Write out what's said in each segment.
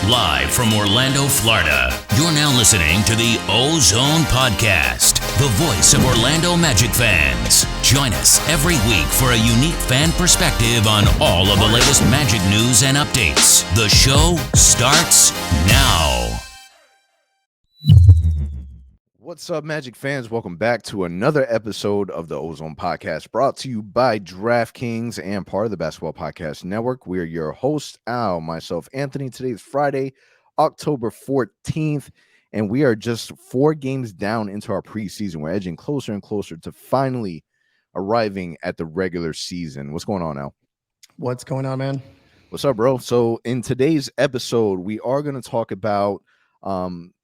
Live from Orlando, Florida, you're now listening to the OZone Podcast, the voice of Orlando Magic fans. Join us every week for a unique fan perspective on all of the latest Magic news and updates. The show starts now. What's up, Magic fans? Welcome back to another episode of the OZone Podcast, brought to you by DraftKings and part of the Basketball Podcast Network. We are your host, Al, myself, Anthony. Today is Friday, October 14th, and we are just 4 games down into our preseason. We're edging closer and closer to finally arriving at the regular season. What's going on, Al? What's going on, man? What's up, bro? So in today's episode, we are going to talk about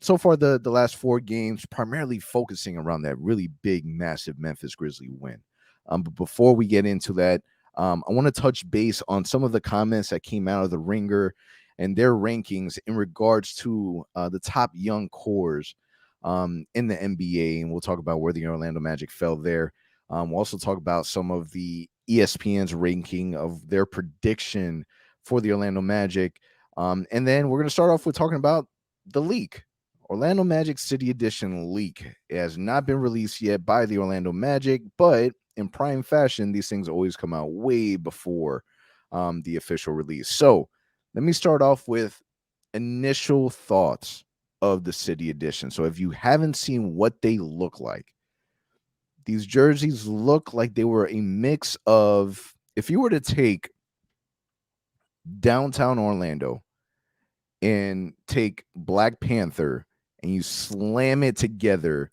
so far the last 4 games, primarily focusing around that really big, massive Memphis Grizzlies win. But before we get into that, I want to touch base on some of the comments that came out of the Ringer and their rankings in regards to the top young cores in the NBA. And we'll talk about where the Orlando Magic fell there. We'll also talk about some of the ESPN's ranking of their prediction for the Orlando Magic. And then we're going to start off with talking about the leak. Orlando Magic City Edition leak. It has not been released yet by the Orlando Magic, but in prime fashion, these things always come out way before the official release. So let me start off with initial thoughts of the City Edition. So if you haven't seen what they look like, these jerseys look like they were a mix of, if you were to take downtown Orlando and take Black Panther and you slam it together,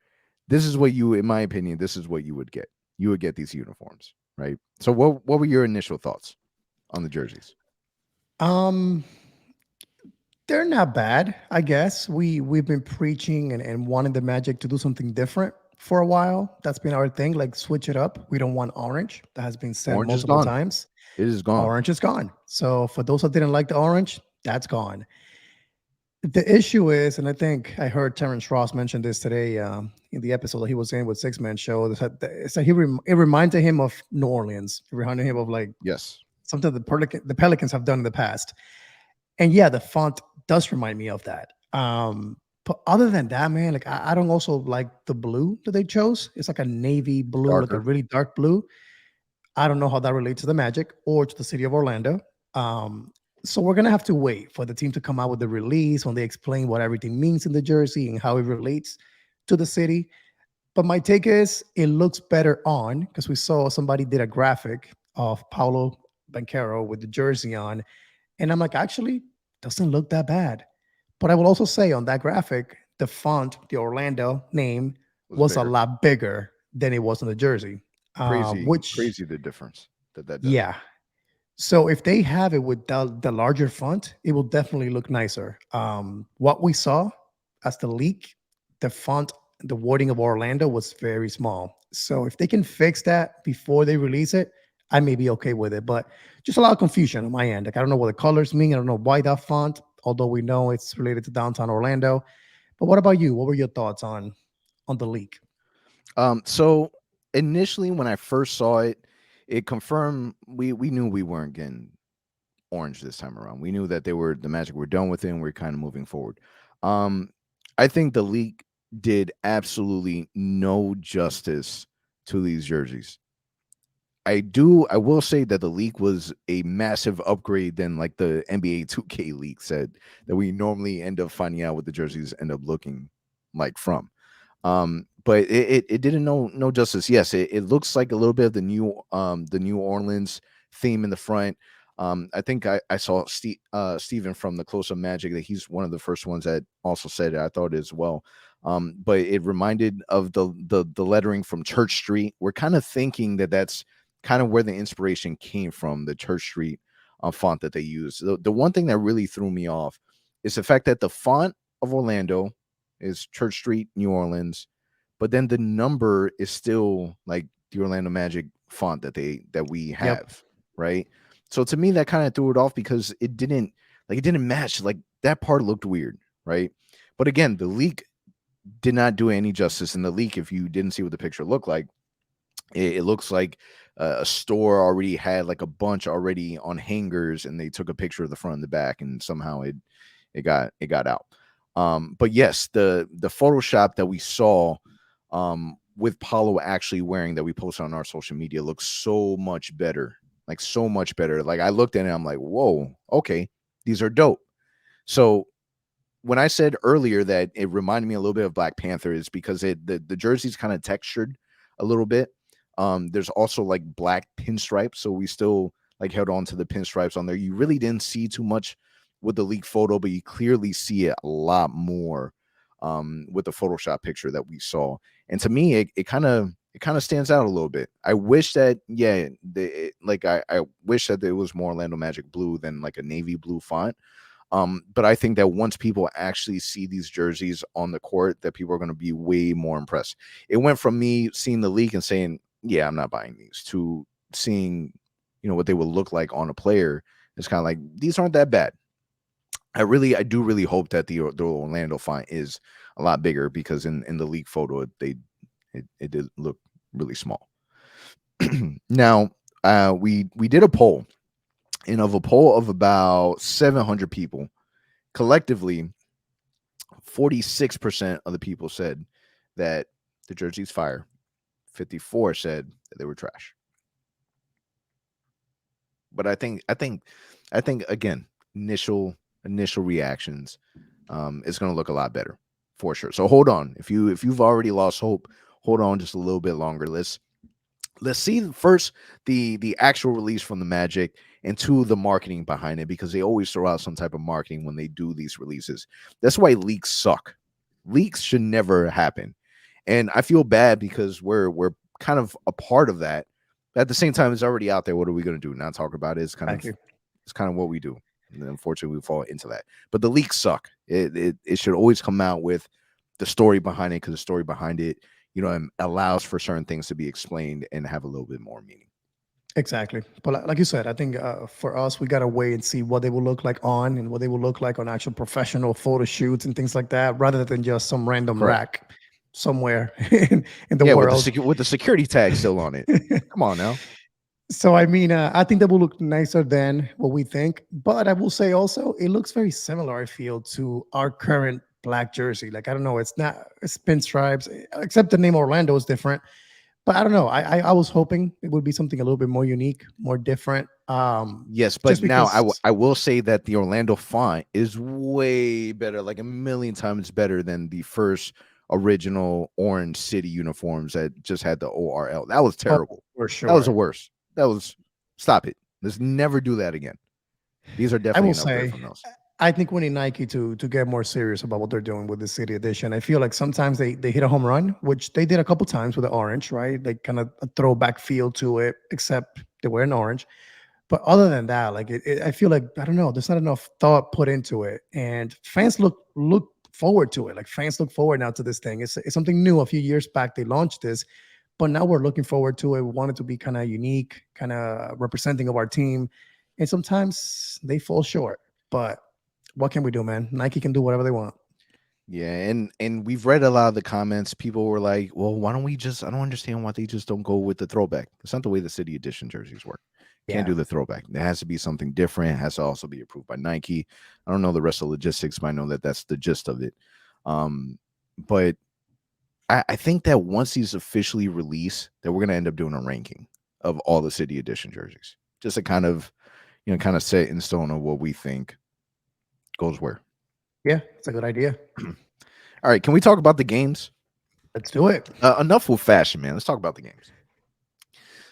this is what you, in my opinion, this is what you would get. You would get these uniforms, right? So what were your initial thoughts on the jerseys? They're not bad, I guess. We've been preaching and wanting the Magic to do something different for a while. That's been our thing, like switch it up. We don't want orange. That has been said multiple times. It is gone. Orange is gone. So for those that didn't like the orange, that's gone. The issue is, and I think I heard Terrence Ross mention this today in the episode that he was in with Six Man Show. It's that it reminded him of New Orleans. It reminded him of something the Pelicans have done in the past. And yeah, the font does remind me of that. But other than that, man, like I don't also like the blue that they chose. It's like a navy blue, like a really dark blue. I don't know how that relates to the Magic or to the city of Orlando. So we're going to have to wait for the team to come out with the release when they explain what everything means in the jersey and how it relates to the city. But my take is it looks better on, because we saw somebody did a graphic of Paolo Banchero with the jersey on. And I'm like, actually, doesn't look that bad. But I will also say on that graphic, the font, the Orlando name was a lot bigger than it was on the jersey. Crazy the difference that does. Yeah. So if they have it with the larger font, it will definitely look nicer. What we saw as the leak, the font, the wording of Orlando was very small. So if they can fix that before they release it, I may be okay with it. But just a lot of confusion on my end. Like I don't know what the colors mean. I don't know why that font, although we know it's related to downtown Orlando. But what about you? What were your thoughts on the leak? So initially when I first saw it, it confirmed we knew we weren't getting orange this time around. We knew that the Magic were done with it and we're kind of moving forward. I think the leak did absolutely no justice to these jerseys. I will say that the leak was a massive upgrade than like the NBA 2K leak said that we normally end up finding out what the jerseys end up looking like from. But it didn't no justice. Yes, it looks like a little bit of the New Orleans theme in the front. I think I saw Steven from the Close Up Magic that he's one of the first ones that also said it. I thought it as well. But it reminded of the lettering from Church Street. We're kind of thinking that that's kind of where the inspiration came from, the Church Street font that they use. The one thing that really threw me off is the fact that the font of Orlando is Church Street, New Orleans, but then the number is still like the Orlando Magic font that we have, right? So to me, that kind of threw it off because it didn't match. Like that part looked weird, right? But again, the leak did not do any justice. In the leak, if you didn't see what the picture looked like, it looks like a store already had like a bunch already on hangers, and they took a picture of the front and the back, and somehow it it got out. But yes, the Photoshop that we saw with Paulo actually wearing that we posted on our social media looks so much better. Like so much better. Like I looked at it, I'm like, whoa, okay, these are dope. So when I said earlier that it reminded me a little bit of Black Panther is because the jersey's kind of textured a little bit. There's also like black pinstripes, so we still like held on to the pinstripes on there. You really didn't see too much with the leaked photo, but you clearly see it a lot more with the Photoshop picture that we saw. And to me, it kind of stands out a little bit. I wish that I wish that it was more Orlando Magic blue than like a navy blue font. But I think that once people actually see these jerseys on the court, that people are going to be way more impressed. It went from me seeing the leak and saying, yeah, I'm not buying these, to seeing, what they would look like on a player. It's kind of like, these aren't that bad. I do really hope that the Orlando font is a lot bigger, because in the leak photo, it did look really small. Now, we did a poll. And of a poll of about 700 people, collectively, 46% of the people said that the jersey's fire. 54 said that they were trash. But I think again, initial reactions, it's going to look a lot better for sure. So hold on. If you've already lost hope, hold on just a little bit longer. Let's see first the actual release from the Magic, and two, the marketing behind it, because they always throw out some type of marketing when they do these releases. That's why leaks suck. Leaks should never happen. And I feel bad because we're kind of a part of that. But at the same time, it's already out there. What are we going to do? Not talk about it. It's kind of what we do. And unfortunately, we fall into that. But the leaks suck. It should always come out with the story behind it, because the story behind it, allows for certain things to be explained and have a little bit more meaning. Exactly. But like you said, I think for us, we got to wait and see what they will look like on, and what they will look like on actual professional photo shoots and things like that, rather than just some random rack somewhere in the world. With the security tag still on it. Come on now. So, I mean, I think that will look nicer than what we think. But I will say also, it looks very similar, I feel, to our current black jersey. Like, I don't know, it's pinstripes, except the name Orlando is different. But I don't know. I was hoping it would be something a little bit more unique, more different. Yes, but now I will say that the Orlando font is way better, like a million times better than the first original Orange City uniforms that just had the ORL. That was terrible. For sure. That was the worst. Stop it. Let's never do that again. These are definitely an upgrade from those. I think we need Nike to get more serious about what they're doing with the City Edition. I feel like sometimes they hit a home run, which they did a couple times with the orange, right? Like kind of a throwback feel to it, except they were in orange. But other than that, like I feel like, I don't know, there's not enough thought put into it, and fans look forward to it. Like fans look forward now to this thing. It's something new. A few years back they launched this, but now we're looking forward to it. We want it to be kind of unique, kind of representing of our team, and sometimes they fall short. But what can we do, man? Nike can do whatever they want. Yeah, and we've read a lot of the comments. People were like, well, why don't we just, I don't understand why they just don't go with the throwback. It's not the way the City Edition jerseys work. Can't do the throwback. It has to be something different. It has to also be approved by Nike. I don't know the rest of the logistics, but I know that that's the gist of it. But I think that once these officially release, that we're going to end up doing a ranking of all the City Edition jerseys, just to kind of set in stone of what we think goes where. Yeah, it's a good idea. All right, can we talk about the games? Let's do it. Enough with fashion, man. Let's talk about the games.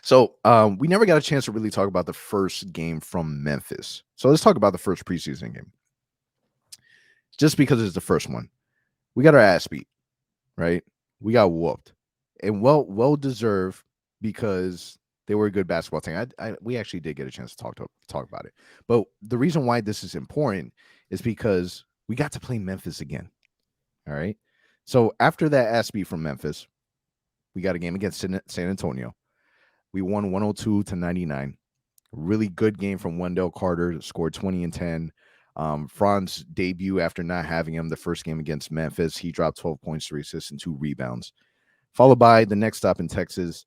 So we never got a chance to really talk about the first game from Memphis. So let's talk about the first preseason game. Just because it's the first one, we got our ass beat, right? We got whooped, and well deserved, because they were a good basketball team. We actually did get a chance to talk about it. But the reason why this is important is because we got to play Memphis again. All right. So after that ass beat from Memphis, we got a game against San Antonio. We won 102-99. Really good game from Wendell Carter, scored 20 and 10. Franz debut after not having him the first game against Memphis. He dropped 12 points, 3 assists, and 2 rebounds. Followed by the next stop in Texas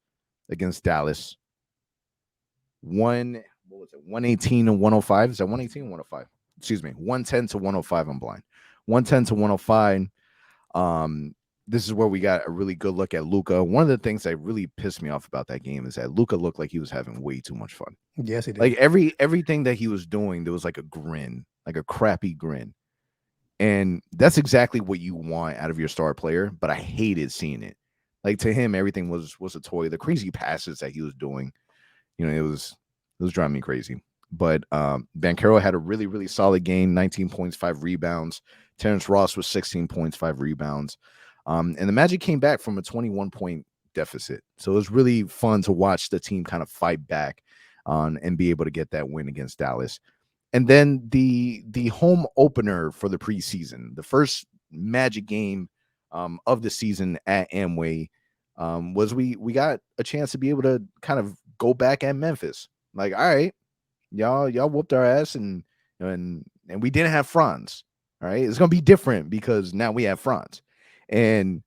against Dallas. 118-105. Is that 118 or 105? excuse me, 110 to 105. I'm blind. 110 to 105. This is where we got a really good look at Luka. One of the things that really pissed me off about that game is that Luka looked like he was having way too much fun. Yes, he did. Like everything that he was doing, there was like a grin, like a crappy grin. And that's exactly what you want out of your star player, but I hated seeing it. Like to him, everything was a toy. The crazy passes that he was doing, it was driving me crazy. But Banchero had a really, really solid game, 19 points, 5 rebounds. Terrence Ross was 16 points, 5 rebounds. And the Magic came back from a 21-point deficit. So it was really fun to watch the team kind of fight back and be able to get that win against Dallas. And then the home opener for the preseason, the first Magic game of the season at Amway, was we got a chance to be able to kind of go back at Memphis. Like, all right, y'all whooped our ass, and we didn't have Franz. All right, it's gonna be different because now we have Franz, and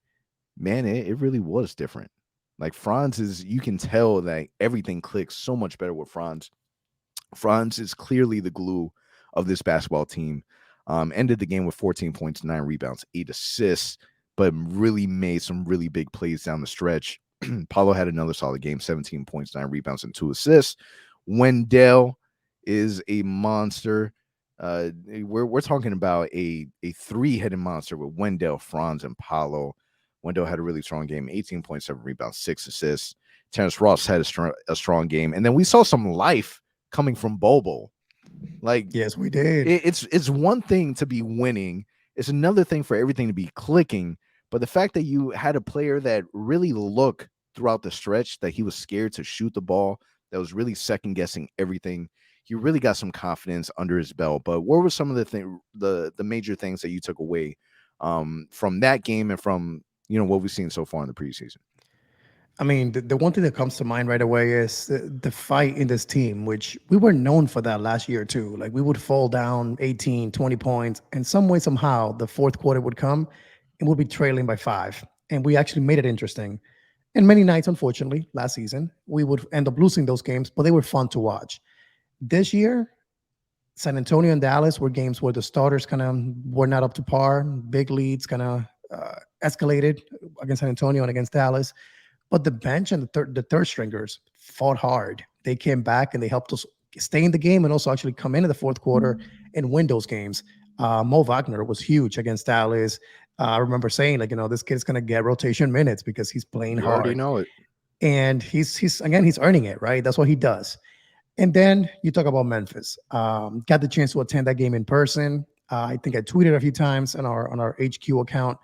man, it really was different. Like Franz you can tell that everything clicks so much better with Franz. Franz is clearly the glue of this basketball team. Ended the game with 14 points, 9 rebounds, 8 assists, but really made some really big plays down the stretch. Paulo had another solid game, 17 points, 9 rebounds, and 2 assists. Wendell is a monster. We're talking about a 3-headed monster with Wendell, Franz, and Paulo. Wendell had a really strong game, 18.7 rebounds, 6 assists. Terrence Ross had a strong game. And then we saw some life coming from Bobo. Like, yes, we did. It's one thing to be winning. It's another thing for everything to be clicking. But the fact that you had a player that really looked throughout the stretch that he was scared to shoot the ball, that was really second guessing everything. He really got some confidence under his belt. But what were some of the major things that you took away from that game and from what we've seen so far in the preseason? I mean, the one thing that comes to mind right away is the fight in this team, which we were known for that last year too. Like we would fall down 18, 20 points, and some way, somehow, the fourth quarter would come and we'll be trailing by 5. And we actually made it interesting. And many nights, unfortunately, last season, we would end up losing those games, but they were fun to watch. This year, San Antonio and Dallas were games where the starters kind of were not up to par. Big leads kind of escalated against San Antonio and against Dallas. But the bench and the third stringers fought hard. They came back and they helped us stay in the game and also actually come into the fourth quarter and win those games. Mo Wagner was huge against Dallas. I remember saying, like, this kid's going to get rotation minutes because he's playing hard. You already know it. And he's earning it, right? That's what he does. And then you talk about Memphis. Got the chance to attend that game in person. I think I tweeted a few times on our HQ account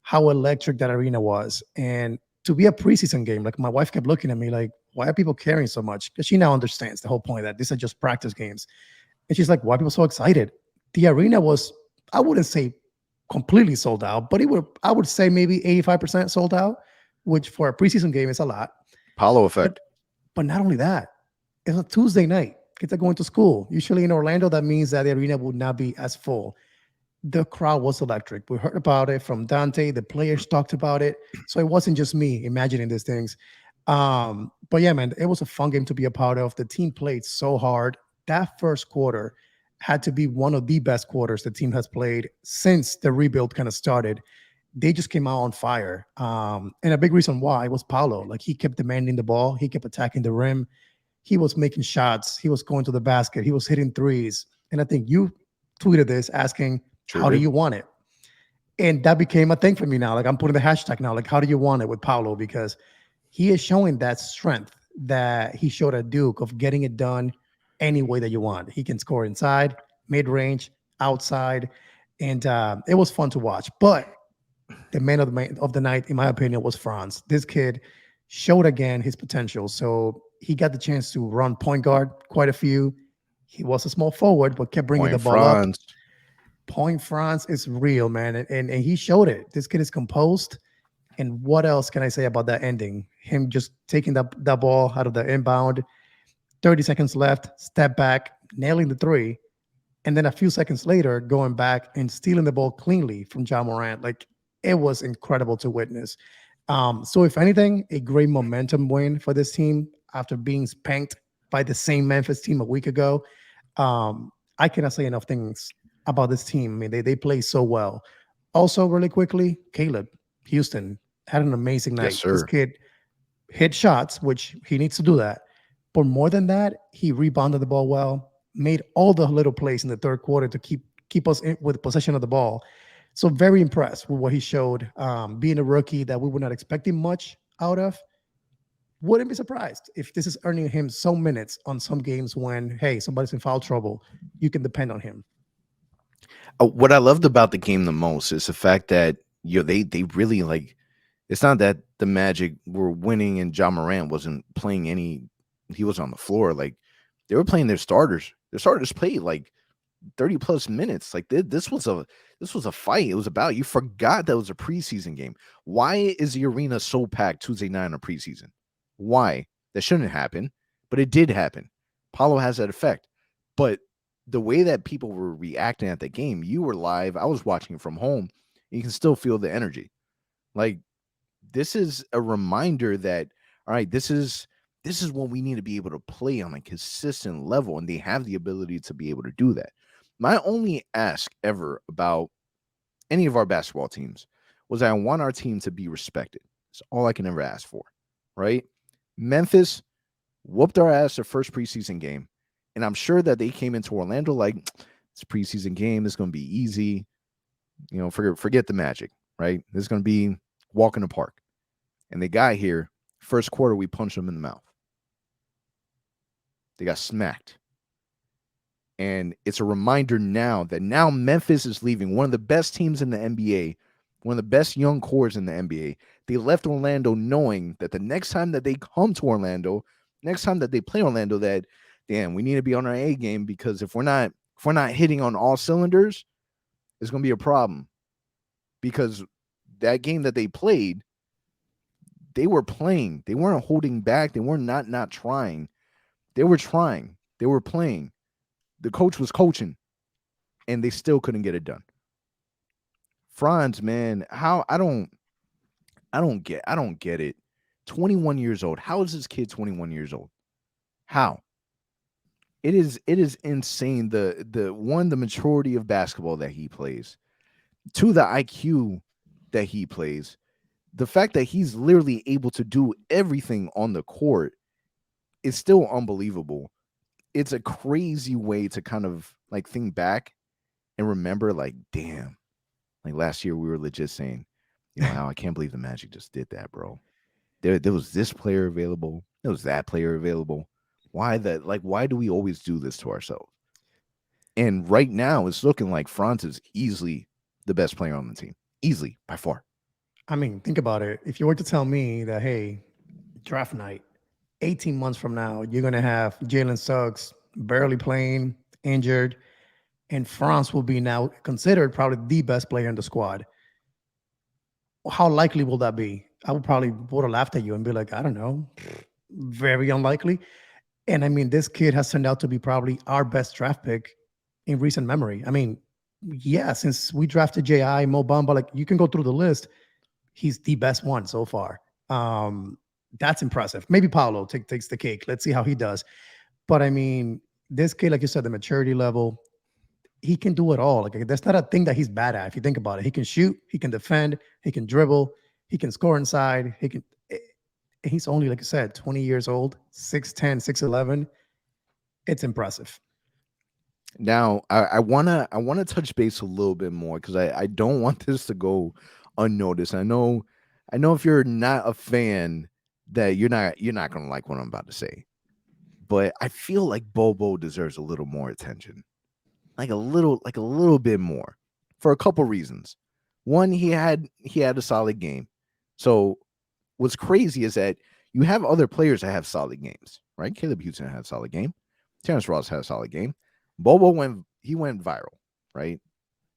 how electric that arena was. And to be a preseason game, like my wife kept looking at me like, why are people caring so much? Because she now understands the whole point that these are just practice games. And she's like, why are people so excited? The arena was, I wouldn't say completely sold out, but I would say maybe 85% sold out, which for a preseason game is a lot. Paulo effect. But not only that, it's a Tuesday night. Kids are going to school. Usually in Orlando, that means that the arena would not be as full. The crowd was electric. We heard about it from Dante. The players talked about it. So it wasn't just me imagining these things. But yeah, man, it was a fun game to be a part of. The team played so hard. That first quarter had to be one of the best quarters the team has played since the rebuild kind of started. They just came out on fire. And a big reason why was Paulo. Like he kept demanding the ball. He kept attacking the rim. He was making shots. He was going to the basket. He was hitting threes. And I think you tweeted this asking, how do you want it? And that became a thing for me now. Like I'm putting the hashtag now, like, how do you want it with Paulo? Because he is showing that strength that he showed at Duke of getting it done any way that you want. He can score inside, mid-range, outside. And it was fun to watch. But the man of the night, in my opinion, was Franz. This kid showed again his potential. So he got the chance to run point guard quite a few. He was a small forward, but kept bringing the ball up. Point Franz is real, man. And he showed it. This kid is composed. And what else can I say about that ending? Him just taking that ball out of the inbound, 30 seconds left, step back, nailing the 3. And then a few seconds later, going back and stealing the ball cleanly from Ja Morant. Like, it was incredible to witness. So if anything, a great momentum win for this team after being spanked by the same Memphis team a week ago. I cannot say enough things about this team. I mean, they play so well. Also, really quickly, Caleb Houston had an amazing Yes, night. This sir. kid hit shots, which he needs to do that. But more than that, he rebounded the ball well, made all the little plays in the third quarter to keep us in, with possession of the ball. So very impressed with what he showed. Being a rookie that we were not expecting much out of, wouldn't be surprised if this is earning him some minutes on some games when, hey, somebody's in foul trouble. You can depend on him. What I loved about the game the most is the fact that they really like. It's not that the Magic were winning and John Morant wasn't playing any. He was on the floor. Like they were playing their starters. Their starters played like 30 plus minutes. Like this was a fight. It was about, you forgot that was a preseason game. Why is the arena so packed Tuesday night on a preseason? Why? That shouldn't happen, but it did happen. Paulo has that effect. But the way that people were reacting at the game, you were live. I was watching from home. You can still feel the energy. Like this is a reminder that, all right, this is what we need to be able to play on a consistent level, and they have the ability to be able to do that. My only ask ever about any of our basketball teams was I want our team to be respected. That's all I can ever ask for, right? Memphis whooped our ass their first preseason game, and I'm sure that they came into Orlando like, it's a preseason game. It's going to be easy. Forget the Magic, right? This is going to be walk in the park. And they got here, first quarter, we punched them in the mouth. They got smacked. And it's a reminder now that now Memphis is leaving, one of the best teams in the NBA, one of the best young cores in the NBA. They left Orlando knowing that the next time that they come to Orlando, next time that they play Orlando, that, damn, we need to be on our A game, because if we're not hitting on all cylinders, it's going to be a problem. Because that game that they played, they were playing. They weren't holding back. They were not trying. They were trying. They were playing. The coach was coaching, and they still couldn't get it done. Franz, man, how I don't get it. 21 years old. How is this kid 21 years old? How? It is insane. The maturity of basketball that he plays, to the IQ that he plays, the fact that he's literally able to do everything on the court is still unbelievable. It's a crazy way to kind of like think back and remember, like, damn, like last year we were legit saying, how I can't believe the Magic just did that, bro. There was this player available. There was that player available. Why do we always do this to ourselves? And right now it's looking like Franz is easily the best player on the team. Easily, by far. I mean, think about it. If you were to tell me that, hey, draft night, 18 months from now, you're going to have Jalen Suggs barely playing, injured, and Franz will be now considered probably the best player in the squad. How likely will that be? I would have laughed at you and be like, I don't know, very unlikely. And I mean, this kid has turned out to be probably our best draft pick in recent memory. I mean, yeah, since we drafted J.I., Mo Bamba, like you can go through the list. He's the best one so far. That's impressive. Maybe Paolo takes the cake. Let's see how he does. But I mean, this kid, like you said, the maturity level, he can do it all. Like that's not a thing that he's bad at. If you think about it, he can shoot, he can defend, he can dribble, he can score inside. He's only, like I said, 20 years old, 6'10", 6'11". It's impressive. Now, I wanna touch base a little bit more, because I don't want this to go unnoticed. I know if you're not a fan, that you're not gonna like what I'm about to say. But I feel like Bobo deserves a little more attention. Like a little bit more, for a couple reasons. One, he had a solid game. So what's crazy is that you have other players that have solid games, right? Caleb Houston had a solid game. Terrence Ross had a solid game. Bobo went viral, right?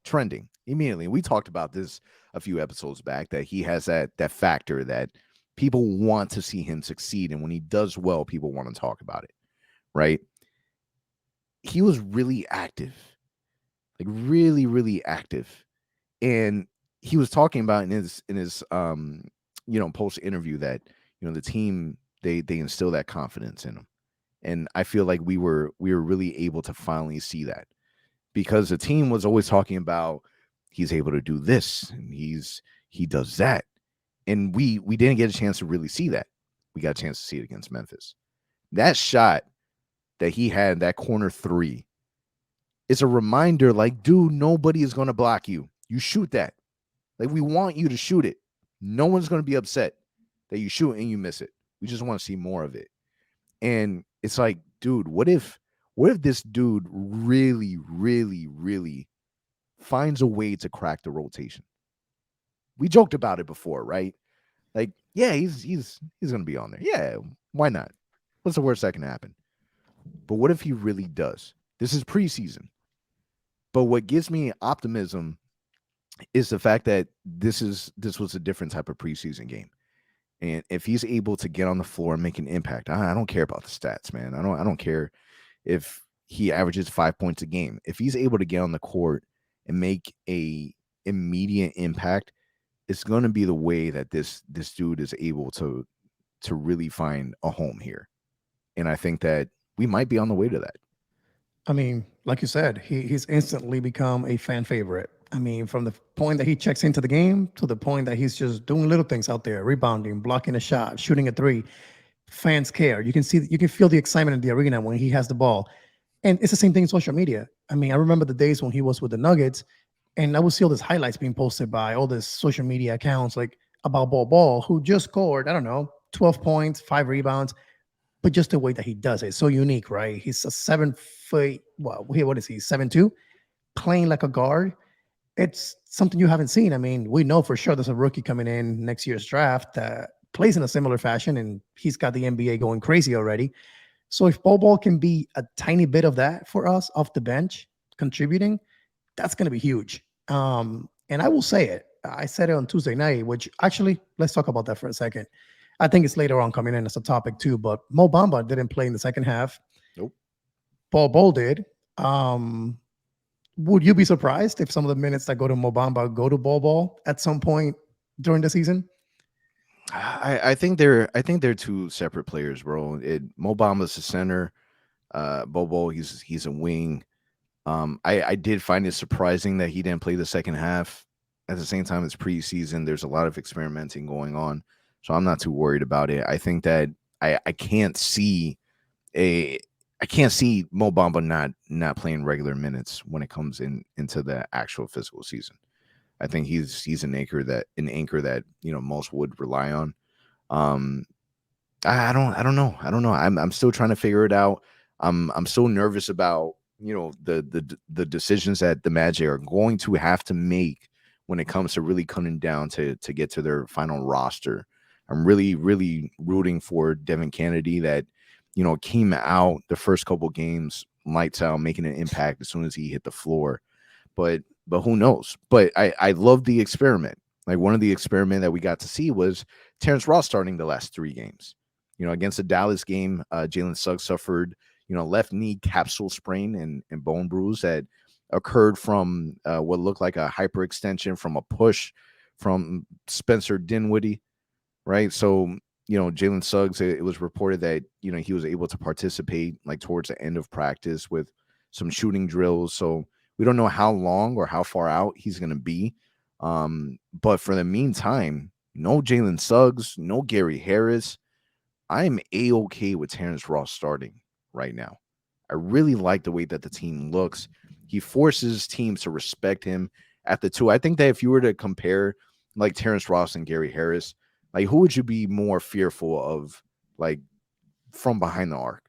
Trending immediately. We talked about this a few episodes back, that he has that factor that people want to see him succeed, and when he does well, people want to talk about it, right? He was really active, like really, really active, and he was talking about in his post interview that the team they instill that confidence in him, and I feel like we were really able to finally see that. because the team was always talking about he's able to do this and he does that. And we didn't get a chance to really see that. We got a chance to see it against Memphis. That shot that he had, that corner three, is a reminder like, dude, nobody is going to block you. You shoot that. Like, we want you to shoot it. No one's going to be upset that you shoot and you miss it. We just want to see more of it. And it's like, dude, what if this dude really, really, really finds a way to crack the rotation? We joked about it before, right? Like, yeah, he's gonna be on there. Yeah, why not? What's the worst that can happen? But what if he really does? This is preseason. But what gives me optimism is the fact that this was a different type of preseason game. And if he's able to get on the floor and make an impact, I don't care about the stats, man. I don't care if he averages 5 points a game. If he's able to get on the court and make a immediate impact, it's going to be the way that this dude is able to really find a home here. And I think that we might be on the way to that. I mean, like you said, he's instantly become a fan favorite. I mean, from the point that he checks into the game to the point that he's just doing little things out there, rebounding, blocking a shot, shooting a three. Fans care. You can feel the excitement in the arena when he has the ball. And it's the same thing in social media. I mean, I remember the days when he was with the Nuggets, and I would see all these highlights being posted by all these social media accounts like about Ball, who just scored, I don't know, 12 points, 5 rebounds, but just the way that he does it, so unique, right? He's a 7 foot, well, what is he, 7'2", playing like a guard. It's something you haven't seen. I mean, we know for sure there's a rookie coming in next year's draft that plays in a similar fashion, and he's got the NBA going crazy already. So if Ball can be a tiny bit of that for us off the bench, contributing, that's going to be huge. And I will say it. I said it on Tuesday night, which actually, let's talk about that for a second. I think it's later on coming in as a topic too, but Mo Bamba didn't play in the second half. Nope. Ball did. Would you be surprised if some of the minutes that go to Mo Bamba go to Ball at some point during the season? I think they're two separate players, bro. Mo Bamba's the center. Bobo, he's a wing. I did find it surprising that he didn't play the second half. At the same time, it's preseason. There's a lot of experimenting going on, so I'm not too worried about it. I think that I can't see Mo Bamba not playing regular minutes when it comes into the actual physical season. I think he's an anchor that most would rely on. I don't know. I'm still trying to figure it out. I'm so nervous about the decisions that the Magic are going to have to make when it comes to really coming down to get to their final roster. I'm really, really rooting for Devin Kennedy that, came out the first couple games, lights out, making an impact as soon as he hit the floor. But who knows? But I love the experiment. Like, one of the experiment that we got to see was Terrence Ross starting the last 3 games. Against the Dallas game, Jalen Suggs suffered, left knee capsule sprain and bone bruise that occurred from what looked like a hyperextension from a push from Spencer Dinwiddie, right? So, Jalen Suggs, it was reported that, he was able to participate like towards the end of practice with some shooting drills. So we don't know how long or how far out he's going to be. But for the meantime, no Jalen Suggs, no Gary Harris. I'm A-okay with Terrence Ross starting right now. I really like the way that the team looks. He forces teams to respect him at the 2. I think that if you were to compare like Terrence Ross and Gary Harris, like, who would you be more fearful of, like, from behind the arc?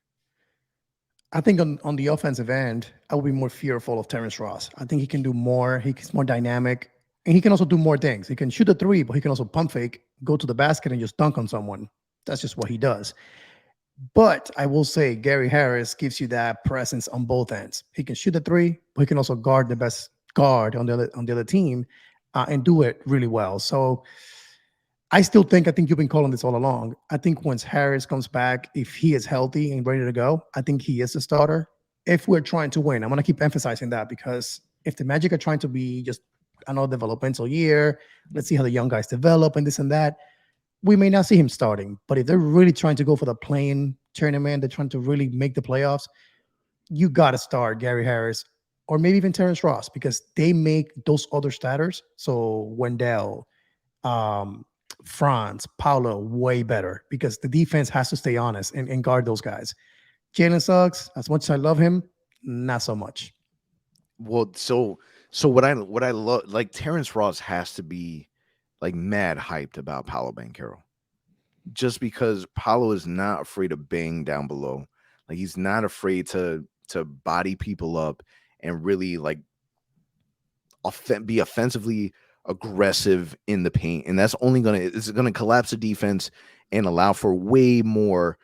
I think on the offensive end, I would be more fearful of Terrence Ross. I think he can do more. He's more dynamic, and he can also do more things. He can shoot a 3, but he can also pump fake, go to the basket, and just dunk on someone. That's just what he does. But I will say Gary Harris gives you that presence on both ends. He can shoot a 3, but he can also guard the best guard on the other team and do it really well. So I think you've been calling this all along. I think once Harris comes back, if he is healthy and ready to go, I think he is the starter. If we're trying to win, I'm going to keep emphasizing that, because if the Magic are trying to be just another developmental year, let's see how the young guys develop and this and that, we may not see him starting. But if they're really trying to go for the play-in tournament, they're trying to really make the playoffs, you got to start Gary Harris or maybe even Terrence Ross, because they make those other starters, so Wendell, um, Franz, Paulo, way better because the defense has to stay honest and guard those guys. Jalen Suggs, as much as I love him, not so much. Well, so what I love, like Terrence Ross has to be like mad hyped about Paolo Banchero, just because Paolo is not afraid to bang down below. Like he's not afraid to body people up and really like be offensively aggressive in the paint, and that's only gonna collapse the defense and allow for way more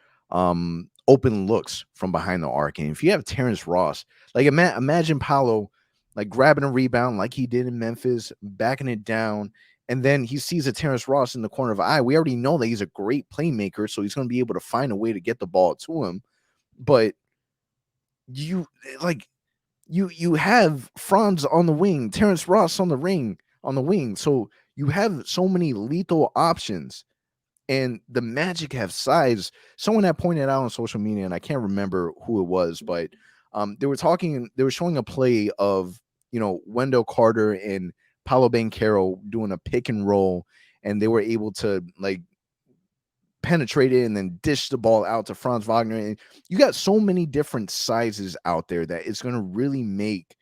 open looks from behind the arc. And if you have Terrence Ross, like imagine Paolo like grabbing a rebound like he did in Memphis, backing it down, and then he sees a Terrence Ross in the corner of the eye. We already know that he's a great playmaker, so he's going to be able to find a way to get the ball to him. But you like you have Franz on the wing, Terrence Ross on the wing. So you have so many lethal options, and the Magic have size. Someone had pointed out on social media, and I can't remember who it was, but they were showing a play of Wendell Carter and Paolo Banchero doing a pick and roll, and they were able to like penetrate it and then dish the ball out to Franz Wagner. And you got so many different sizes out there that it's going to really make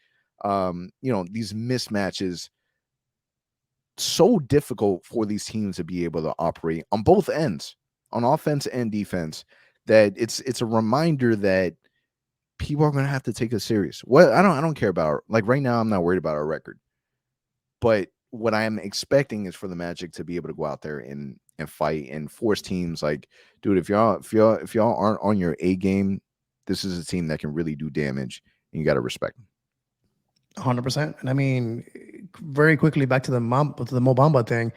these mismatches so difficult for these teams to be able to operate on both ends, on offense and defense, that it's a reminder that people are going to have to take us serious. Well, I don't care about, like, right now I'm not worried about our record, but what I am expecting is for the Magic to be able to go out there and fight and force teams like, dude, if y'all aren't on your A game, this is a team that can really do damage, and you got to respect them. 100%. And I mean, very quickly back to the Mo Bamba thing.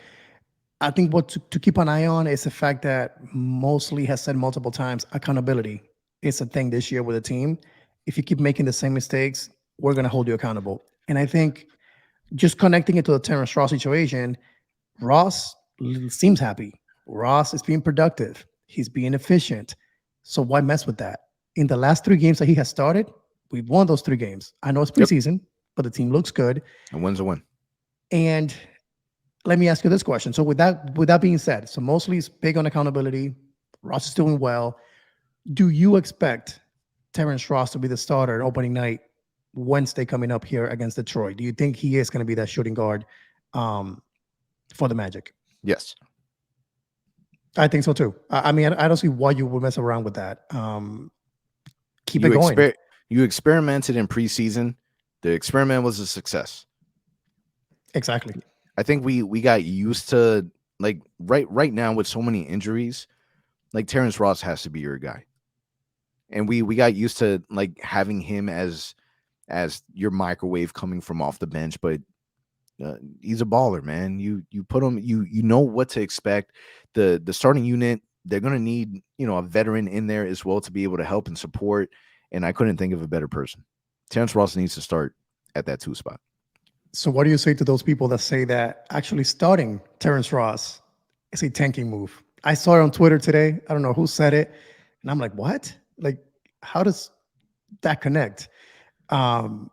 I think what to keep an eye on is the fact that Mosley has said multiple times, accountability is a thing this year with the team. If you keep making the same mistakes, we're going to hold you accountable. And I think just connecting it to the Terrence Ross situation, Ross seems happy. Ross is being productive. He's being efficient. So why mess with that? In the last 3 games that he has started, we've won those 3 games. I know it's preseason, but the team looks good. A win's a win. And let me ask you this question. So with that being said, so Mosley's big on accountability. Ross is doing well. Do you expect Terrence Ross to be the starter opening night Wednesday coming up here against Detroit? Do you think he is going to be that shooting guard for the Magic? Yes. I think so too. I mean, I don't see why you would mess around with that. Keep it going. You experimented in preseason. The experiment was a success. Exactly. I think we got used to, like, right now with so many injuries, like Terrence Ross has to be your guy. And we got used to like having him as your microwave coming from off the bench, but he's a baller, man. You put him, you know what to expect. The starting unit, they're gonna need a veteran in there as well to be able to help and support. And I couldn't think of a better person. Terrence Ross needs to start at that 2 spot. So what do you say to those people that say that actually starting Terrence Ross is a tanking move? I saw it on Twitter today. I don't know who said it, and I'm like, what? Like, how does that connect? I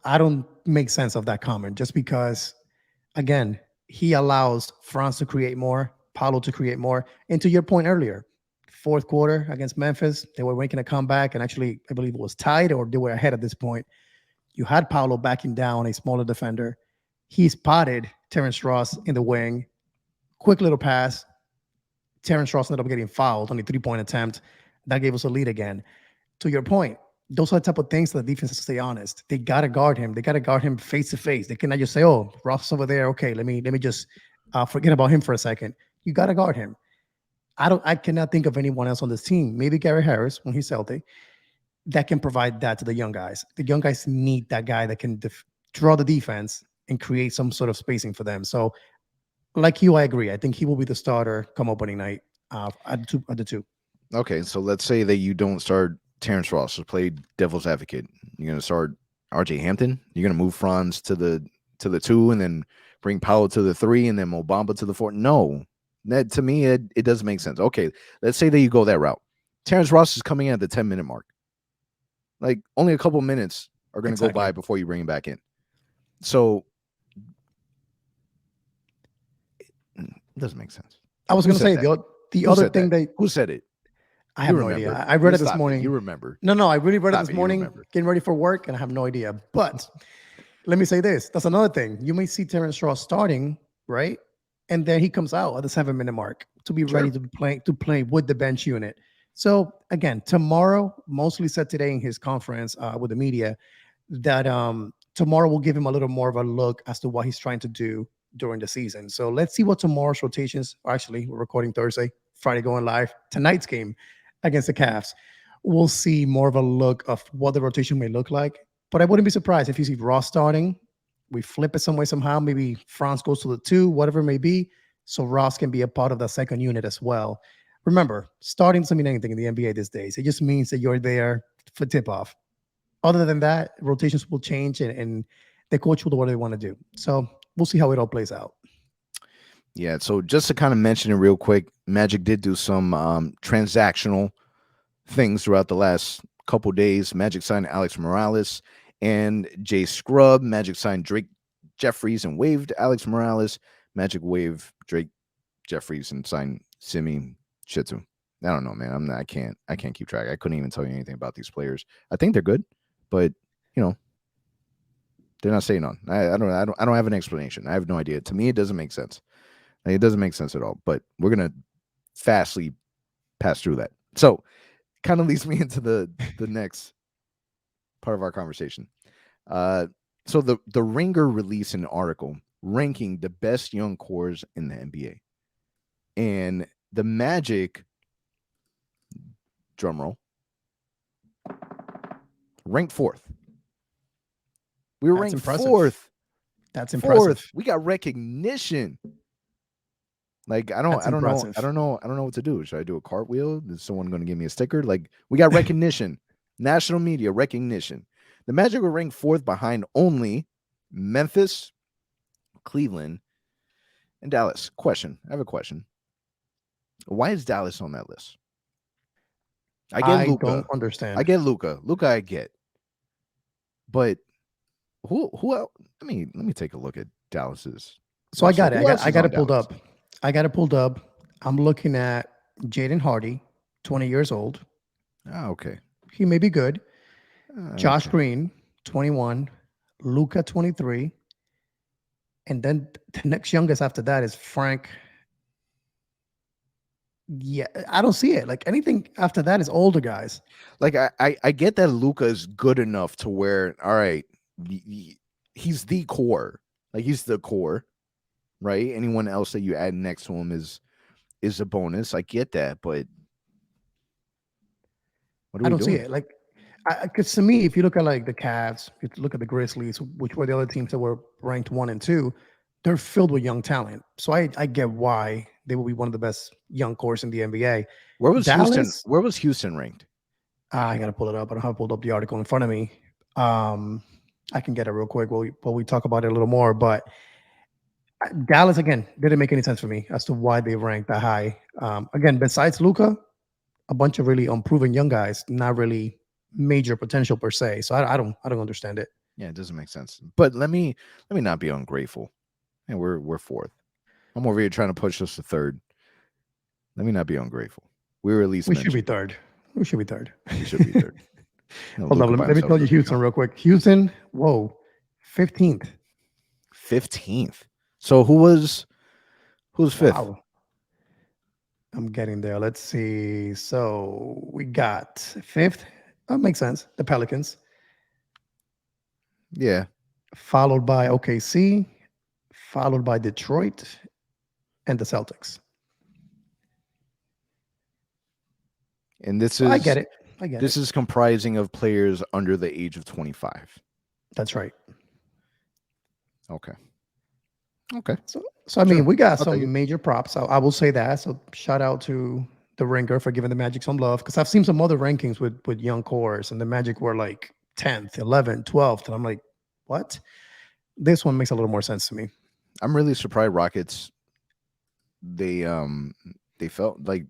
don't make sense of that comment, just because, again, he allows Franz to create more, Paolo to create more. And to your point earlier, 4th quarter against Memphis, they were making a comeback, and actually, I believe it was tied or they were ahead at this point. You had Paolo backing down a smaller defender. He spotted Terrence Ross in the wing. Quick little pass. Terrence Ross ended up getting fouled on a 3-point attempt. That gave us a lead again. To your point, those are the type of things that the defense has to stay honest. They got to guard him. They got to guard him face to face. They cannot just say, oh, Ross is over there. Okay, let me just forget about him for a second. You got to guard him. I cannot think of anyone else on this team. Maybe Gary Harris when he's healthy, that can provide that to the young guys. The young guys need that guy that can draw the defense and create some sort of spacing for them. So, like you, I agree. I think he will be the starter come opening night at the 2. Okay, so let's say that you don't start Terrence Ross. So play devil's advocate. You're going to start R.J. Hampton. You're going to move Franz to the 2, and then bring Paolo to the 3, and then Mo Bamba to the 4. No, that to me it doesn't make sense. Okay, let's say that you go that route. Terrence Ross is coming in at the 10-minute mark. Like, only a couple minutes are going to go by before you bring him back in. So it doesn't make sense. I was going to say the other thing who said it? I have no idea. I read it this morning. You remember? No, I really read it this morning, getting ready for work, and I have no idea. But let me say this. That's another thing. You may see Terrence Ross starting, right? And then he comes out at the 7-minute mark to be ready to play with the bench unit. So again, tomorrow, mostly said today in his conference with the media, that tomorrow will give him a little more of a look as to what he's trying to do during the season. So let's see what tomorrow's rotations. Actually, we're recording Thursday, Friday going live. Tonight's game against the Cavs, we'll see more of a look of what the rotation may look like. But I wouldn't be surprised if you see Ross starting. We flip it some way, somehow. Maybe Franz goes to the 2, whatever it may be. So Ross can be a part of the second unit as well. Remember, starting doesn't mean anything in the NBA these days. It just means that you're there for tip-off. Other than that, rotations will change and the coach will do what they want to do. So we'll see how it all plays out. Yeah, so just to kind of mention it real quick, Magic did do some transactional things throughout the last couple days. Magic signed Alex Morales and Jay Scrubb. Magic signed Drake Jeffries and waived Alex Morales. Magic waived Drake Jeffries and signed Simi Shittu. I don't know, man. I can't keep track. I couldn't even tell you anything about these players. I think they're good, but they're not staying on. I don't have an explanation. I have no idea. To me, it doesn't make sense. It doesn't make sense at all, but we're going to fastly pass through that. So kind of leads me into the next part of our conversation. So the Ringer released an article ranking the best young cores in the NBA. And the Magic, drumroll, ranked 4th. We were ranked impressive. 4th. That's impressive. 4th. We got recognition. Like I don't know what to do. Should I do a cartwheel? Is someone going to give me a sticker? Like we got recognition, national media recognition. The Magic were ranked 4th behind only Memphis, Cleveland, and Dallas. I have a question. Why is Dallas on that list? I get Luka. Don't understand. I get Luka. I get. But who else? Let me take a look at Dallas's. So I got it. I got it pulled up. I'm looking at Jaden Hardy, 20 years old. Oh, okay. He may be good. Josh Green, 21. Luka, 23. And then the next youngest after that is Frank. Yeah, I don't see it. Like anything after that is older guys. Like I get that Luka is good enough to where, all right, he's the core. Like he's the core. Right? Anyone else that you add next to him is a bonus. I get that, but I don't see it. Like, because to me, if you look at like the Cavs, if you look at the Grizzlies, which were the other teams that were ranked 1 and 2, they're filled with young talent. So I get why they will be one of the best young cores in the NBA. Where was Houston? Where was Houston ranked? I gotta pull it up. I don't have pulled up the article in front of me. I can get it real quick while we talk about it a little more, but. Dallas, again, didn't make any sense for me as to why they ranked that high. Again, besides Luka, a bunch of really unproven young guys, not really major potential per se. So I don't understand it. Yeah, it doesn't make sense. But let me not be ungrateful. And we're 4th. I'm over here trying to push us to 3rd. Let me not be ungrateful. We were at least should be 3rd. We should be 3rd. We should be 3rd. Hold on, let me tell you Houston real quick. Houston, 15th. 15th. So who was 5th? Wow. I'm getting there. Let's see. So we got 5th. That makes sense. The Pelicans. Yeah. Followed by OKC, followed by Detroit, and the Celtics. And this is I get it. This is comprising of players under the age of 25. That's right. Okay. So I mean, we got some major props. I will say that. So shout out to the Ringer for giving the Magic some love, because I've seen some other rankings with young cores, and the Magic were like 10th, 11th, 12th, and I'm like, what? This one makes a little more sense to me. I'm really surprised Rockets. They felt like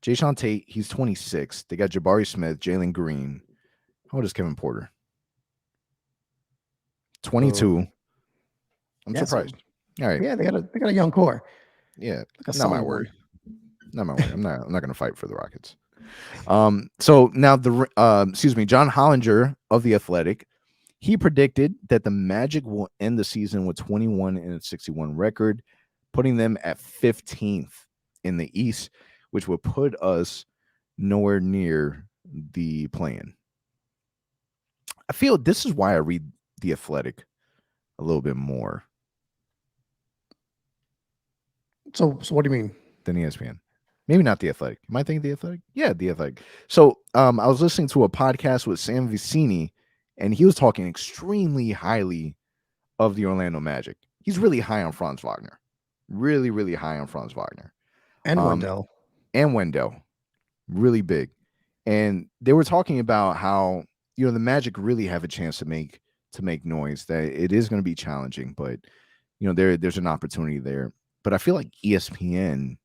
Jayshawn Tate. He's 26. They got Jabari Smith, Jalen Green, How old is Kevin Porter? So 22. I'm yeah, so surprised. All right. yeah, they got a young core, Yeah. like a Not my solid worry. one. Not my worry. I'm not gonna fight for the Rockets. So now John Hollinger of the Athletic, he predicted that the Magic will end the season with 21 and a 61 record, putting them at 15th in the East, which would put us nowhere near the play-in. I feel this is why I read the Athletic a little bit more So what do you mean? than ESPN. Maybe not the Athletic. Am I thinking the Athletic? Yeah, the Athletic. So I was listening to a podcast with Sam Vicini, and he was talking extremely highly of the Orlando Magic. He's really high on Franz Wagner. Really, really high on Franz Wagner. And Um, Wendell. and Wendell. Really big. And they were talking about how, the Magic really have a chance to make noise, that it is going to be challenging, but there's an opportunity there. But I feel like ESPN,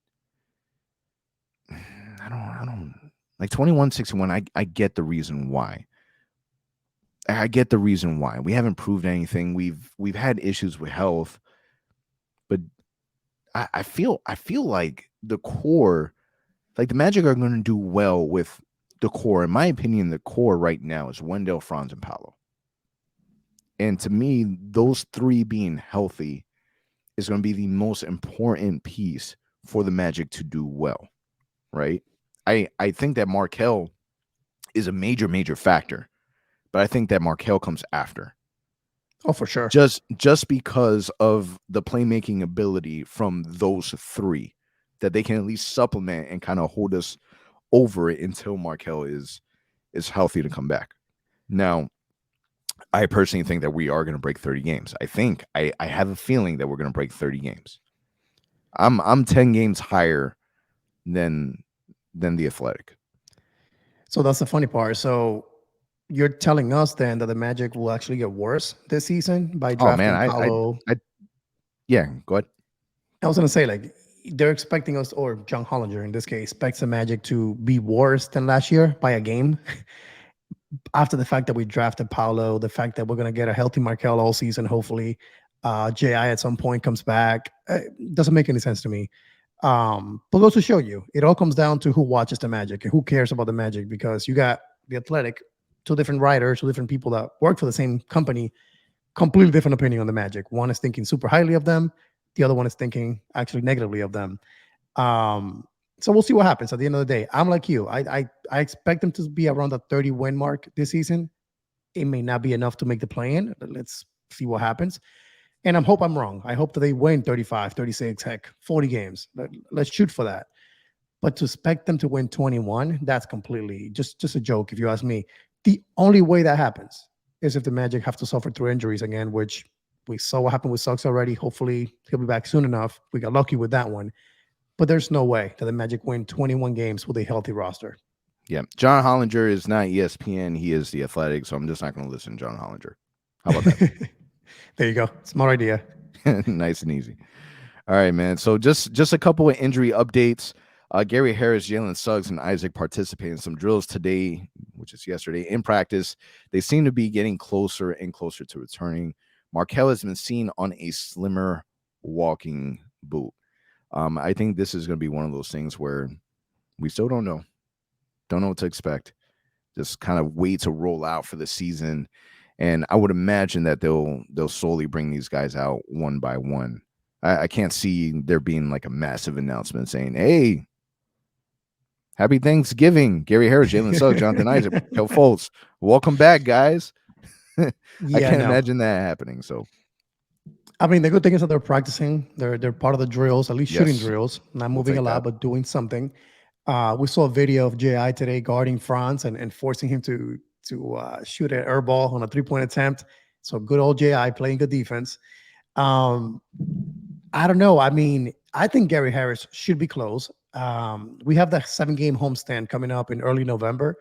I don't like 21-61. I get the reason why. I get the reason why. We haven't proved anything. We've had issues with health, but I feel like the core, like the Magic are going to do well with the core. In my opinion, the core right now is Wendell, Franz, and Paolo. And to me, those three being healthy is going to be the most important piece for the Magic to do well, right? I think that Markelle is a major, major factor, but I think that Markelle comes after. Oh, for sure. Just because of the playmaking ability from those three, that they can at least supplement and kind of hold us over it until Markelle is healthy to come back. Now, I personally think that we are going to break 30 games. I have a feeling that we're going to break 30 games. I'm 10 games higher than the Athletic. So that's the funny part. So you're telling us then that the Magic will actually get worse this season by Oh man, drafting Paolo. Yeah, go ahead. I was gonna say, like, they're expecting us, or John Hollinger in this case, expects the Magic to be worse than last year by a game. After the fact that we drafted Paolo, the fact that we're gonna get a healthy Markelle all season, hopefully, JI at some point comes back, doesn't make any sense to me. But goes to show you, it all comes down to who watches the Magic and who cares about the Magic, because you got the Athletic, two different writers, two different people that work for the same company, completely different opinion on the Magic. One is thinking super highly of them. The other one is thinking actually negatively of them. So we'll see what happens at the end of the day. I'm like you. I expect them to be around the 30 win mark this season. It may not be enough to make the play-in. Let's see what happens. And I hope I'm wrong. I hope that they win 35, 36, heck, 40 games. Let's shoot for that. But to expect them to win 21, that's completely just a joke, if you ask me. The only way that happens is if the Magic have to suffer through injuries again, which we saw what happened with Suggs already. Hopefully, he'll be back soon enough. We got lucky with that one. But there's no way that the Magic win 21 games with a healthy roster. Yeah. John Hollinger is not ESPN. He is the Athletic, so I'm just not going to listen to John Hollinger. How about that? There you go. Smart idea. Nice and easy. All right, man. So just a couple of injury updates. Gary Harris, Jalen Suggs, and Isaac participated in some drills today, which is yesterday, in practice. They seem to be getting closer and closer to returning. Markelle has been seen on a slimmer walking boot. I think this is going to be one of those things where we still don't know what to expect. Just kind of wait to roll out for the season. And I would imagine that they'll slowly bring these guys out one by one. I can't see there being like a massive announcement saying, "Hey, happy Thanksgiving, Gary Harris, Jalen Suggs, Jonathan Isaac, Markelle Fultz. Welcome back, guys." I can't imagine that happening. So, I mean, the good thing is that they're practicing. They're part of the drills, at least shooting Yes. drills. Not We'll moving take a lot, that. but doing something. We saw a video of JI today guarding Franz and forcing him to shoot an air ball on a 3-point attempt. So good old JI playing good defense. I don't know. I mean, I think Gary Harris should be close. We have the 7-game homestand coming up in early November.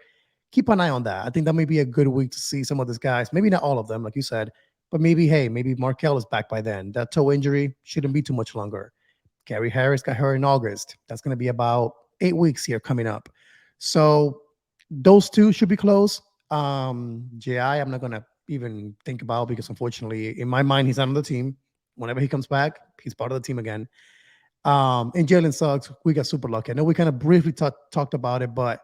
Keep an eye on that. I think that may be a good week to see some of these guys. Maybe not all of them, like you said, but maybe Markelle is back by then. That toe injury shouldn't be too much longer. Gary Harris got hurt in August. That's going to be about 8 weeks here coming up. So those two should be close. JI, I'm not gonna even think about because unfortunately, in my mind, he's not on the team. Whenever he comes back, he's part of the team again. And Jalen Suggs, we got super lucky. I know we kind of briefly talked about it, but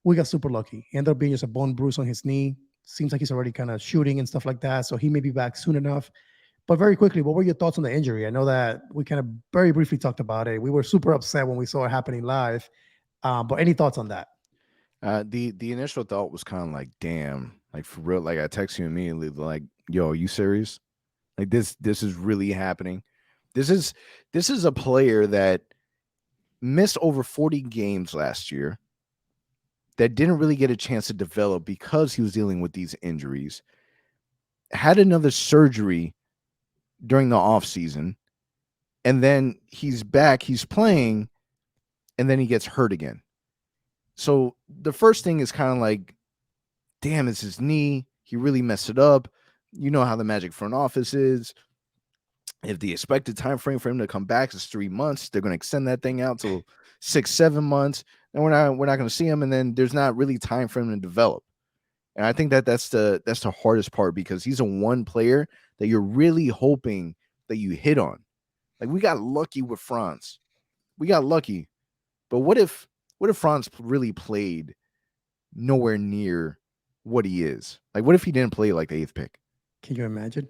we got super lucky. He ended up being just a bone bruise on his knee. Seems like he's already kind of shooting and stuff like that. So he may be back soon enough. But very quickly, what were your thoughts on the injury? I know that we kind of very briefly talked about it. We were super upset when we saw it happening live. But any thoughts on that? The initial thought was kind of like, damn, like for real. Like I text you immediately, like, yo, are you serious? Like this is really happening. This is a player that missed over 40 games last year, that didn't really get a chance to develop because he was dealing with these injuries. Had another surgery during the offseason, and then he's back, he's playing, and then he gets hurt again. So the first thing is kind of like, damn, it's his knee. He really messed it up. You know how the Magic front office is. If the expected time frame for him to come back is 3 months, they're going to extend that thing out to 6-7 months, and we're not going to see him. And then there's not really time for him to develop. And I think that's the hardest part, because he's a one player that you're really hoping that you hit on. Like, we got lucky with Franz. We got lucky. But what if Franz really played nowhere near what he is? Like, what if he didn't play like the 8th pick? Can you imagine?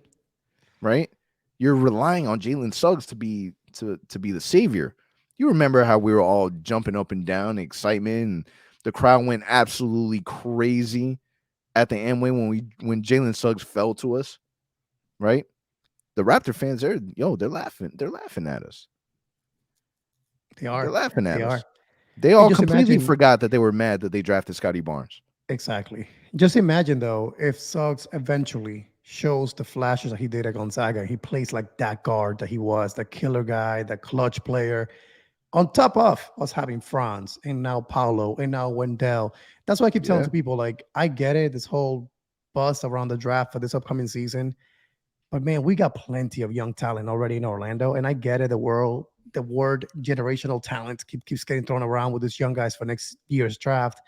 Right? You're relying on Jalen Suggs to be the savior. You remember how we were all jumping up and down in excitement, and the crowd went absolutely crazy at the Amway when Jalen Suggs fell to us, right? The Raptor fans, they're laughing. They're laughing at us. They are. They're laughing at they us. Are. They all completely forgot that they were mad that they drafted Scotty Barnes. Exactly. Just imagine, though, if Suggs eventually shows the flashes that he did at Gonzaga. He plays like that guard that he was, the killer guy, the clutch player, on top of us having Franz and now Paulo and now Wendell. That's why I keep telling to people, like, I get it, this whole buzz around the draft for this upcoming season. But, man, we got plenty of young talent already in Orlando. And I get it, the word generational talent keeps getting thrown around with these young guys for next year's draft.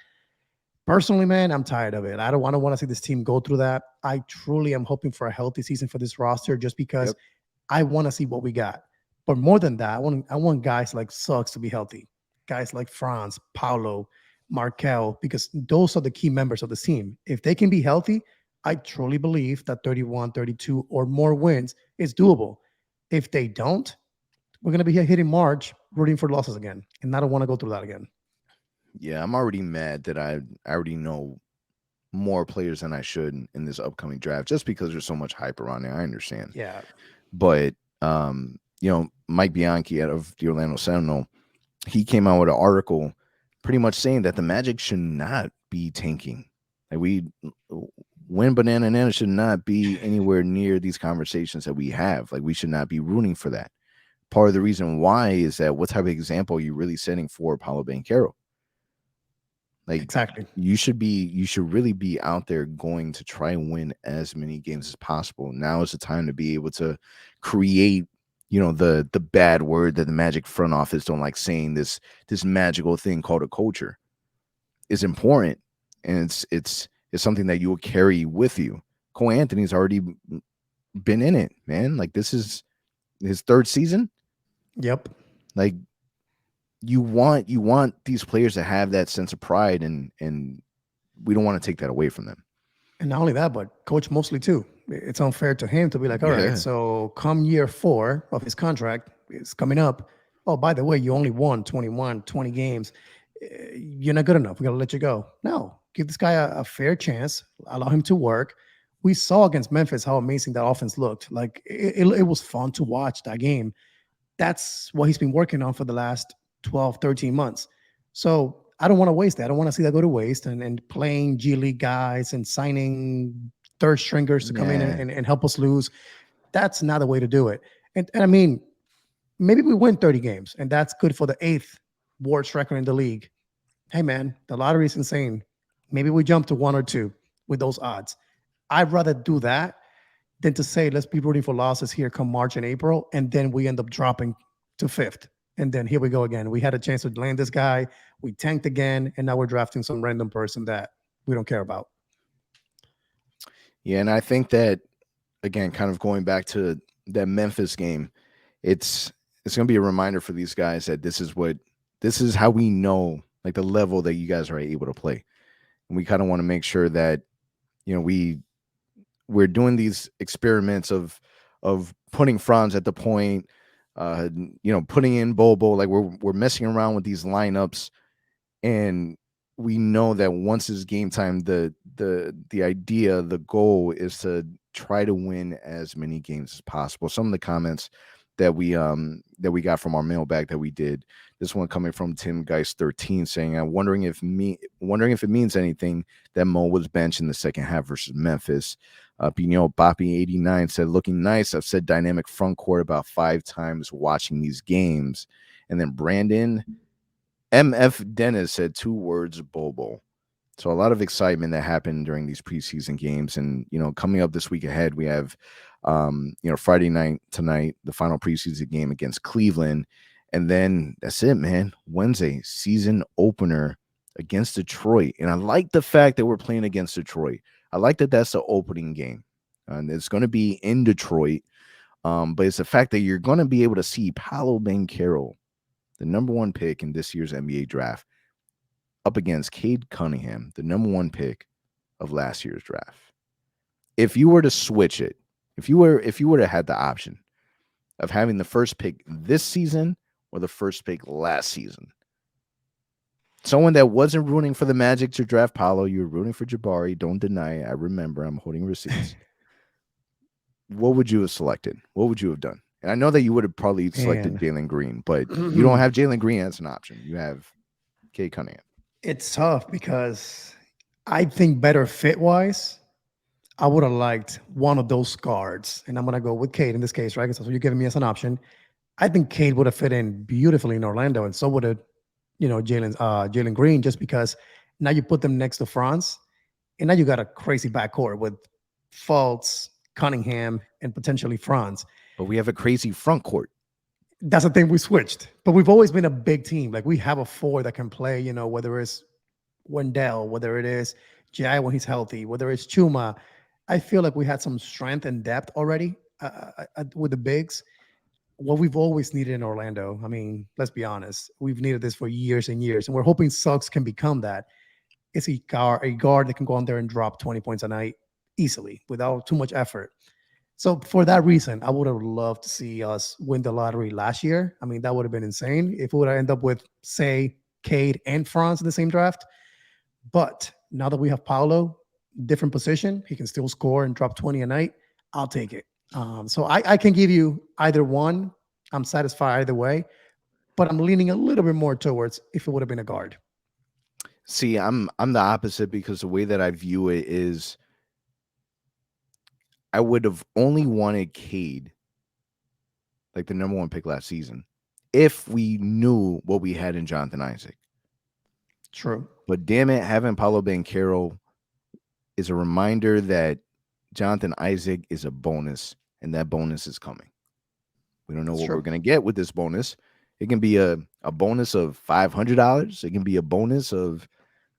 Personally, man, I'm tired of it. I don't want to see this team go through that. I truly am hoping for a healthy season for this roster, just because I want to see what we got. But more than that, I want guys like Suggs to be healthy. Guys like Franz, Paulo, Markelle, because those are the key members of the team. If they can be healthy, I truly believe that 31, 32 or more wins is doable. If they don't, we're going to be here hitting March rooting for losses again. And I don't want to go through that again. Yeah, I'm already mad that I already know more players than I should in this upcoming draft, just because there's so much hype around it. I understand. Yeah. But, Mike Bianchi out of the Orlando Sentinel, he came out with an article pretty much saying that the Magic should not be tanking. Like, Win Banana should not be anywhere near these conversations that we have. Like, we should not be rooting for that. Part of the reason why is that what type of example are you really setting for Paolo Banchero? Like, exactly, you should really be out there going to try and win as many games as possible. Now is the time to be able to create, the bad word that the Magic front office don't like saying, this magical thing called a culture is important, and it's something that you will carry with you. Cole Anthony's already been in it, man. Like, this is his 3rd season. Yep. Like, you want these players to have that sense of pride, and we don't want to take that away from them. And not only that, but Coach Mosley too. It's unfair to him to be like, all right, so come year 4 of his contract, it's coming up. Oh, by the way, you only won 20 games. You're not good enough. We got to let you go. No, give this guy a fair chance. Allow him to work. We saw against Memphis how amazing that offense looked. Like, it was fun to watch that game. That's what he's been working on for the last 12, 13 months. So I don't want to waste that. I don't want to see that go to waste, and playing G League guys and signing 3rd stringers to come in and help us lose. That's not the way to do it. And I mean, maybe we win 30 games, and that's good for the 8th worst record in the league. Hey, man, the lottery is insane. Maybe we jump to 1 or 2 with those odds. I'd rather do that than to say, let's be rooting for losses here come March and April, and then we end up dropping to 5th. And then here we go again. We had a chance to land this guy. We tanked again, and now we're drafting some random person that we don't care about. Yeah, and I think that again, kind of going back to that Memphis game, it's it's going to be a reminder for these guys that this is how we know like the level that you guys are able to play. And we kind of want to make sure that we're doing these experiments of putting Franz at the point, putting in Bobo, like we're messing around with these lineups, and we know that once it's game time, the goal is to try to win as many games as possible. Some of the comments that we got from our mailbag that we did. This one coming from Tim Geist 13 saying, "I'm wondering if it means anything that Mo was benched in the second half versus Memphis." Pino Boppy 89 said, "Looking nice. I've said dynamic front court about 5 times watching these games." And then Brandon MF Dennis said 2 words, Bobo. So a lot of excitement that happened during these preseason games. And, coming up this week ahead, we have, Friday night tonight, the final preseason game against Cleveland. And then that's it, man. Wednesday, season opener against Detroit. And I like the fact that we're playing against Detroit. I like that that's the opening game. And it's going to be in Detroit. But it's the fact that you're going to be able to see Paolo Banchero, the number 1 pick in this year's NBA draft, up against Cade Cunningham, the number 1 pick of last year's draft. If you were to switch it, if you were to have the option of having the first pick this season or the first pick last season, someone that wasn't rooting for the Magic to draft Paolo, you were rooting for Jabari. Don't deny it. I remember. I'm holding receipts. What would you have selected? What would you have done? And I know that you would have probably selected Jalen Green, but you don't have Jalen Green as an option. You have Cade Cunningham. It's tough because I think better fit wise, I would have liked one of those guards. And I'm going to go with Cade in this case, right? Because that's what you're giving me as an option. I think Cade would have fit in beautifully in Orlando. And so would have, Jalen Green, just because now you put them next to Franz. And now you got a crazy backcourt with Fultz, Cunningham, and potentially Franz. But we have a crazy front court. That's the thing, we switched. But we've always been a big team. Like we have a 4 that can play, whether it's Wendell, whether it is Jai when he's healthy, whether it's Chuma. I feel like we had some strength and depth already with the bigs. What we've always needed in Orlando, I mean, let's be honest, we've needed this for years and years. And we're hoping Suggs can become that. It's a guard that can go on there and drop 20 points a night easily without too much effort. So for that reason, I would have loved to see us win the lottery last year. I mean, that would have been insane if we would have ended up with, say, Cade and Franz in the same draft. But now that we have Paolo, different position, he can still score and drop 20 a night. I'll take it. So I can give you either one. I'm satisfied either way, but I'm leaning a little bit more towards if it would have been a guard. See, I'm the opposite because the way that I view it is I would have only wanted Cade, like the number 1 pick last season, if we knew what we had in Jonathan Isaac. True. But damn it, having Paolo Banchero is a reminder that Jonathan Isaac is a bonus, and that bonus is coming. We don't know what we're going to get with this bonus. It can be a bonus of $500. It can be a bonus of,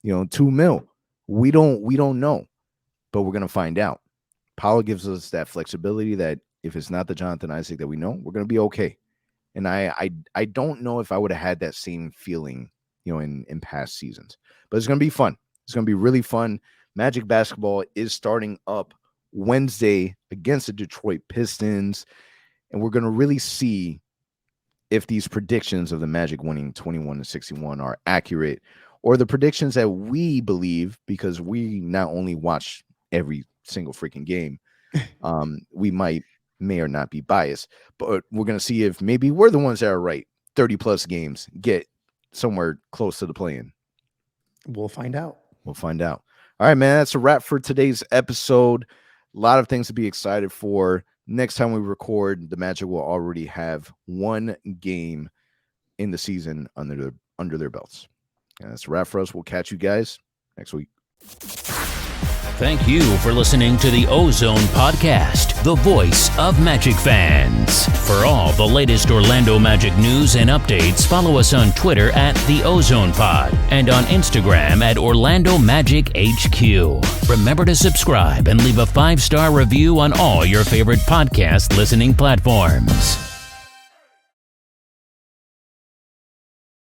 $2 million. We don't know, but we're going to find out. Paolo gives us that flexibility that if it's not the Jonathan Isaac that we know, we're going to be okay. And I don't know if I would have had that same feeling, in past seasons. But it's going to be fun. It's going to be really fun. Magic basketball is starting up Wednesday against the Detroit Pistons. And we're going to really see if these predictions of the Magic winning 21-61 are accurate, or the predictions that we believe, because we not only watch every single freaking game, we may or not be biased, but we're going to see if maybe we're the ones that are right. 30 plus games get somewhere close to the play-in. We'll find out. All right, man, that's a wrap for today's episode. A lot of things to be excited for. Next time we record, the Magic will already have 1 game in the season under their belts. And that's a wrap for us. We'll catch you guys next week. Thank you for listening to the OZone Podcast, the voice of Magic fans. For all the latest Orlando Magic news and updates, follow us on Twitter at the OZone Pod and on Instagram at Orlando Magic HQ. Remember to subscribe and leave a 5-star review on all your favorite podcast listening platforms.